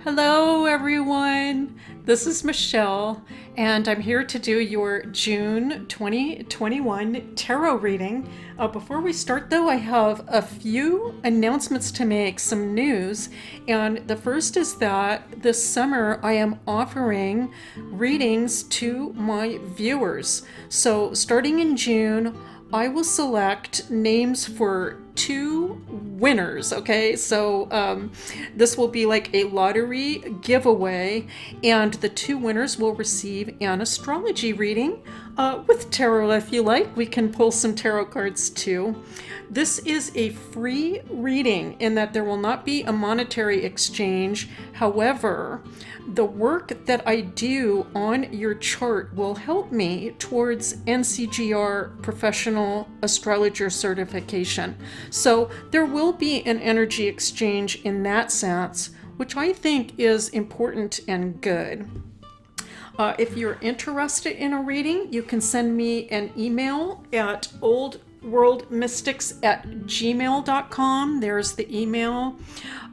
Hello, everyone. This is Michelle, and I'm here to do your June 2021 tarot reading. Before we start, though, I have a few announcements to make, some news. And the first is that this summer I am offering readings to my viewers. So, starting in June, I will select names for two winners. Okay, so this will be like a lottery giveaway, and the two winners will receive an astrology reading with tarot. If you like, we can pull some tarot cards too. This is a free reading in that there will not be a monetary exchange. However, the work that I do on your chart will help me towards NCGR Professional Astrologer certification. So there will be an energy exchange in that sense, which I think is important and good. If you're interested in a reading, you can send me an email at oldworldmystics@gmail.com. There's the email.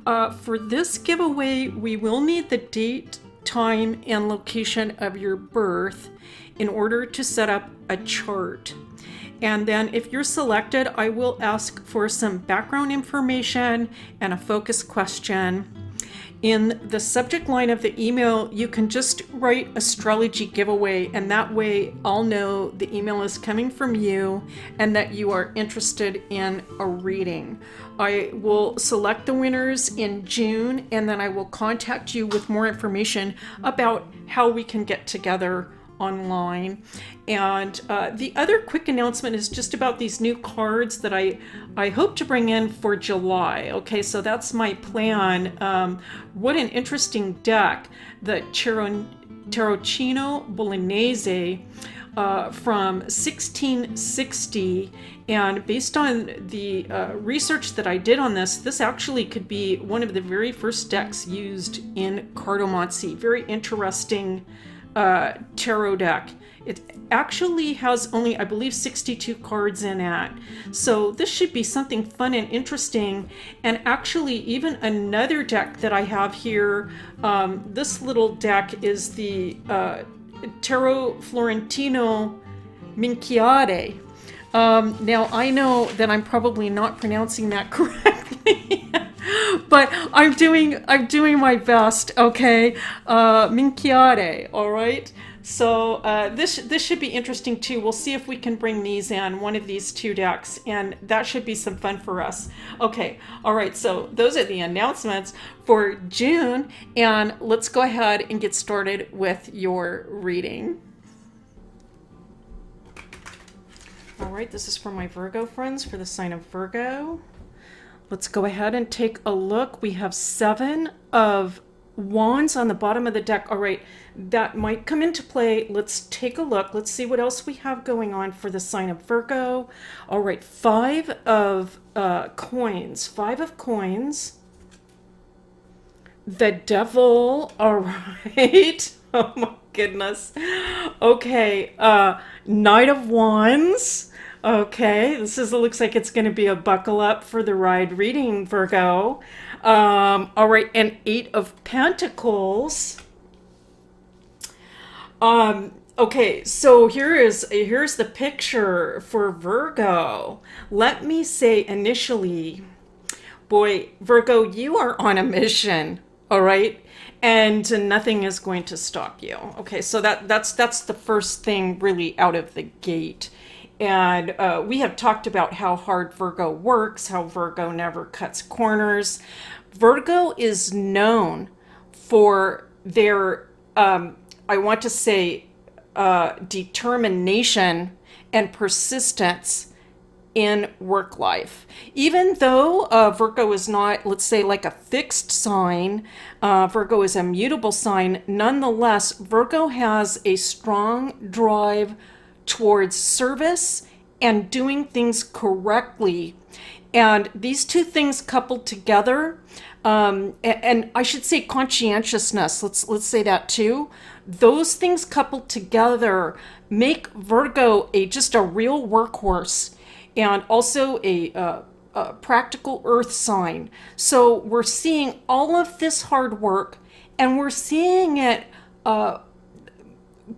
For this giveaway, we will need the date, time, and location of your birth in order to set up a chart. And then if you're selected, I will ask for some background information and a focus question. In the subject line of the email, you can just write astrology giveaway, and that way I'll know the email is coming from you and that you are interested in a reading. I will select the winners in June, and then I will contact you with more information about how we can get together online. And the other quick announcement is just about these new cards that I hope to bring in for July. Okay, so that's my plan. What an interesting deck, the Tarocchino Bolognese from 1660. And based on the research that I did on this actually could be one of the very first decks used in cartomancy. Very interesting tarot deck. It actually has only, I believe, 62 cards in it. So this should be something fun and interesting. And actually, even another deck that I have here, this little deck is the Tarot Florentino Minchiade. Now, I know that I'm probably not pronouncing that correctly. But I'm doing my best, okay? Minchiade, all right? So this should be interesting too. We'll see if we can bring these in, one of these two decks, and that should be some fun for us. Okay, all right, so those are the announcements for June, and let's go ahead and get started with your reading. All right, this is for my Virgo friends, for the sign of Virgo. Let's go ahead and take a look. We have 7 of Wands on the bottom of the deck. All right, that might come into play. Let's take a look. Let's see what else we have going on for the sign of Virgo. All right, 5 of coins. 5 of coins. The Devil. All right. Oh my goodness. Okay, Knight of Wands. Okay, it looks like it's going to be a buckle up for the ride reading, Virgo. All right, and 8 of Pentacles. Okay, so here's the picture for Virgo. Let me say initially, boy, Virgo, you are on a mission, all right? And nothing is going to stop you. Okay, so that's the first thing really out of the gate. And we have talked about how hard Virgo works, how Virgo never cuts corners. Virgo is known for their, I want to say, determination and persistence in work life. Even though Virgo is not, let's say, like a fixed sign, Virgo is a mutable sign, nonetheless, Virgo has a strong drive towards service and doing things correctly. And these two things coupled together, and I should say conscientiousness, let's say that too. Those things coupled together make Virgo just a real workhorse, and also a practical earth sign. So we're seeing all of this hard work, and we're seeing it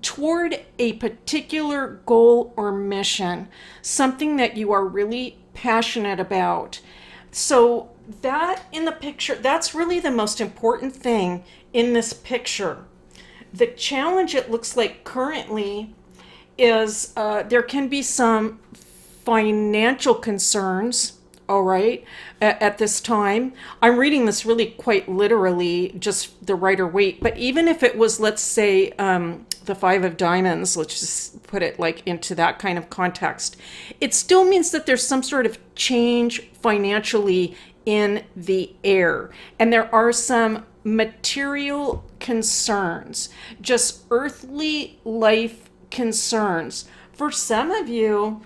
toward a particular goal or mission, something that you are really passionate about. So that in the picture, that's really the most important thing in this picture. The challenge, it looks like currently, is there can be some financial concerns, all right, at this time. I'm reading this really quite literally, just the Rider Waite, but even if it was, let's say, the Five of Diamonds, let's just put it like into that kind of context, it still means that there's some sort of change financially in the air. And there are some material concerns, just earthly life concerns. For some of you,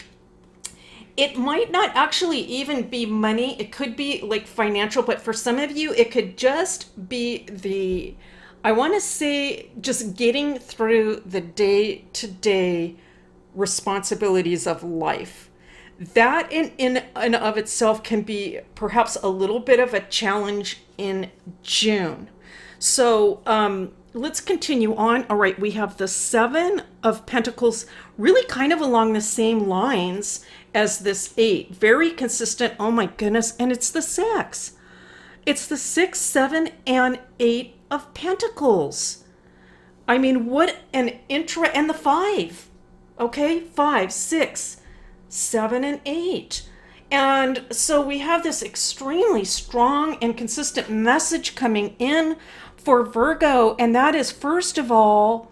it might not actually even be money. It could be like financial, but for some of you, it could just be I want to say, just getting through the day-to-day responsibilities of life. That in and of itself can be perhaps a little bit of a challenge in June. So let's continue on. All right, we have the Seven of Pentacles, really kind of along the same lines as this Eight. Very consistent. Oh my goodness. And it's the Six. It's the 6, 7, and 8 of Pentacles. I mean, what an and the 5. Okay, 5, 6, 7, and 8. And so we have this extremely strong and consistent message coming in for Virgo. And that is, first of all,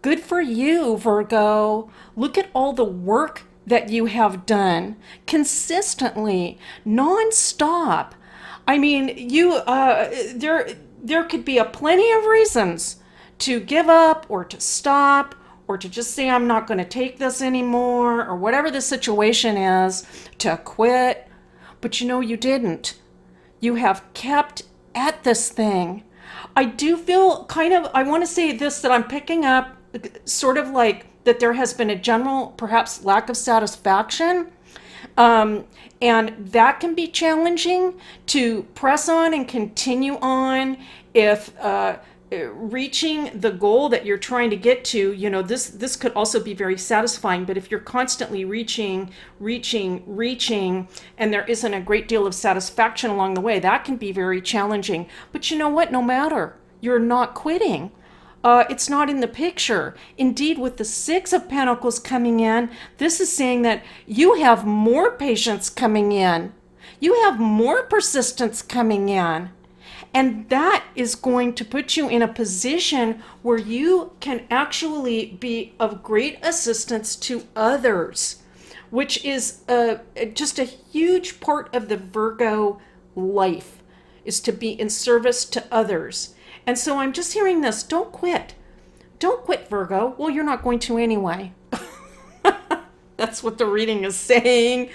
good for you, Virgo. Look at all the work that you have done consistently, nonstop. I mean, there could be a plenty of reasons to give up or to stop or to just say, I'm not going to take this anymore, or whatever the situation is, to quit. But you didn't. You have kept at this thing. I do feel I want to say this, that I'm picking up sort of like that there has been a general, perhaps, lack of satisfaction. And that can be challenging to press on and continue on if reaching the goal that you're trying to get to, this could also be very satisfying. But if you're constantly reaching, and there isn't a great deal of satisfaction along the way, that can be very challenging. But you know what? No matter, you're not quitting. It's not in the picture. Indeed, with the Six of Pentacles coming in, this is saying that you have more patience coming in. You have more persistence coming in. And that is going to put you in a position where you can actually be of great assistance to others, which is just a huge part of the Virgo life, is to be in service to others. And so I'm just hearing this, don't quit. Don't quit, Virgo. Well, you're not going to anyway. That's what the reading is saying.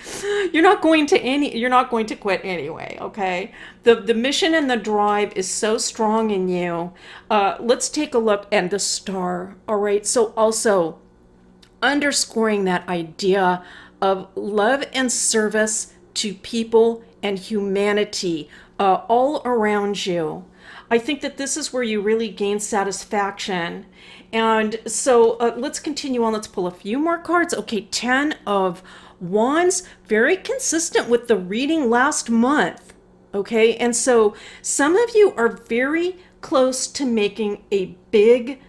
You're not going to quit anyway, okay? The mission and the drive is so strong in you. Let's take a look at the Star, all right? So also underscoring that idea of love and service to people and humanity all around you. I think that this is where you really gain satisfaction. And so let's continue on. Let's pull a few more cards. Okay, 10 of Wands, very consistent with the reading last month. Okay, and so some of you are very close to making a big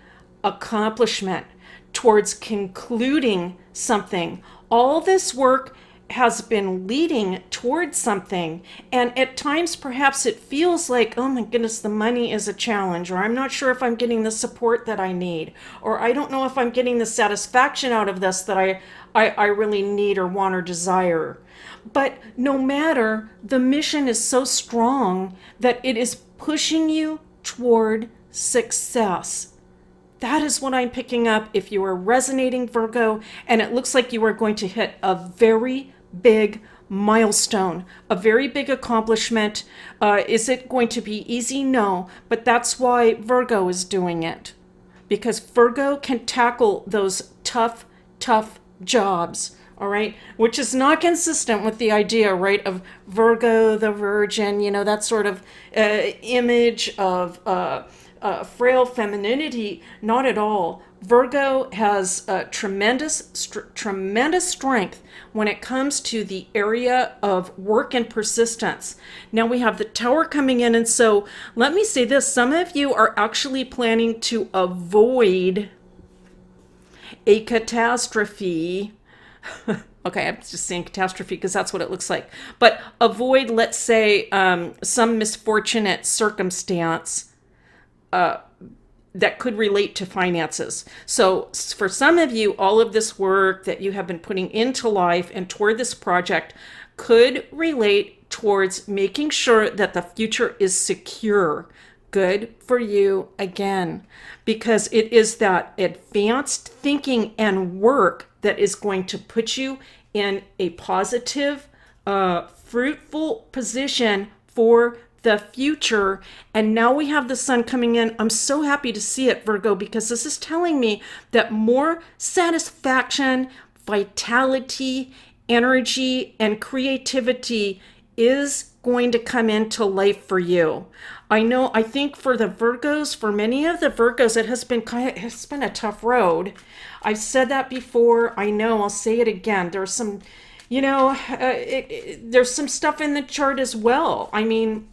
accomplishment towards concluding something. All this work has been leading towards something, and at times perhaps it feels like, oh my goodness, the money is a challenge, or I'm not sure if I'm getting the support that I need, or I don't know if I'm getting the satisfaction out of this that I really need or want or desire. But no matter, the mission is so strong that it is pushing you toward success. That is what I'm picking up if you are resonating, Virgo, and it looks like you are going to hit a very big milestone, a very big accomplishment. Is it going to be easy? No, but that's why Virgo is doing it, because Virgo can tackle those tough jobs. all right, which is not consistent with the idea, right, of Virgo, the Virgin, that sort of image of frail femininity. Not at all. Virgo has tremendous strength when it comes to the area of work and persistence. Now we have the Tower coming in, and so let me say this: some of you are actually planning to avoid a catastrophe. Okay, I'm just saying catastrophe because that's what it looks like. But avoid, let's say, some misfortunate circumstance that could relate to finances. So for some of you, all of this work that you have been putting into life and toward this project could relate towards making sure that the future is secure. Good for you again, because it is that advanced thinking and work that is going to put you in a positive, fruitful position for the future. And now we have the sun coming in. I'm so happy to see it, Virgo, because this is telling me that more satisfaction, vitality, energy, and creativity is going to come into life for you. I think for the Virgos, for many of the Virgos, it's been a tough road. I've said that before. I know, I'll say it again. There's some, there's some stuff in the chart as well. I mean,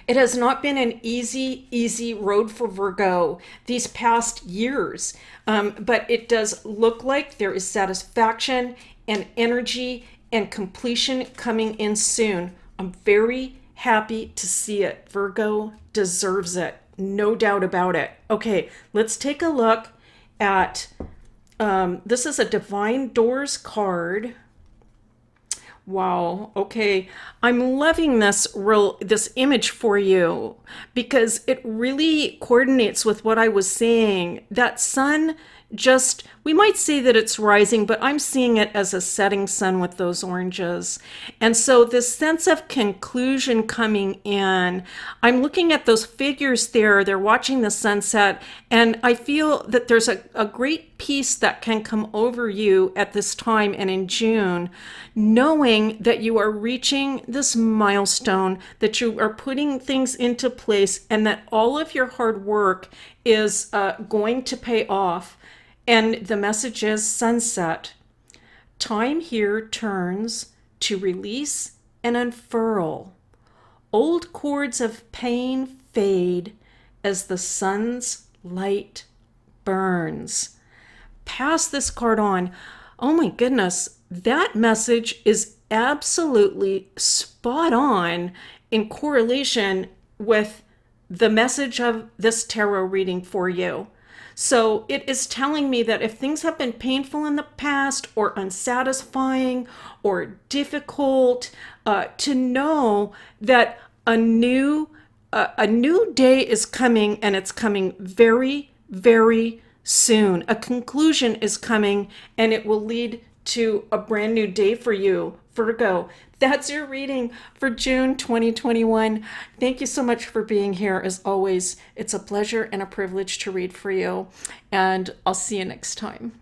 it has not been an easy road for Virgo these past years. But it does look like there is satisfaction and energy and completion coming in soon. I'm very happy to see it. Virgo deserves it. No doubt about it. Okay, let's take a look at, this is a Divine Doors card. Wow. Okay. I'm loving this image for you because it really coordinates with what I was saying. That sun we might say that it's rising, but I'm seeing it as a setting sun with those oranges. And so this sense of conclusion coming in, I'm looking at those figures there, they're watching the sunset, and I feel that there's a great peace that can come over you at this time and in June, knowing that you are reaching this milestone, that you are putting things into place, and that all of your hard work is going to pay off. And the message is sunset. Time here turns to release and unfurl. Old cords of pain fade as the sun's light burns. Pass this card on. Oh my goodness, that message is absolutely spot on in correlation with the message of this tarot reading for you. So it is telling me that if things have been painful in the past or unsatisfying or difficult, to know that a new day is coming, and it's coming very, very soon. A conclusion is coming, and it will lead to a brand new day for you, Virgo. That's your reading for June 2021. Thank you so much for being here. As always, it's a pleasure and a privilege to read for you. And I'll see you next time.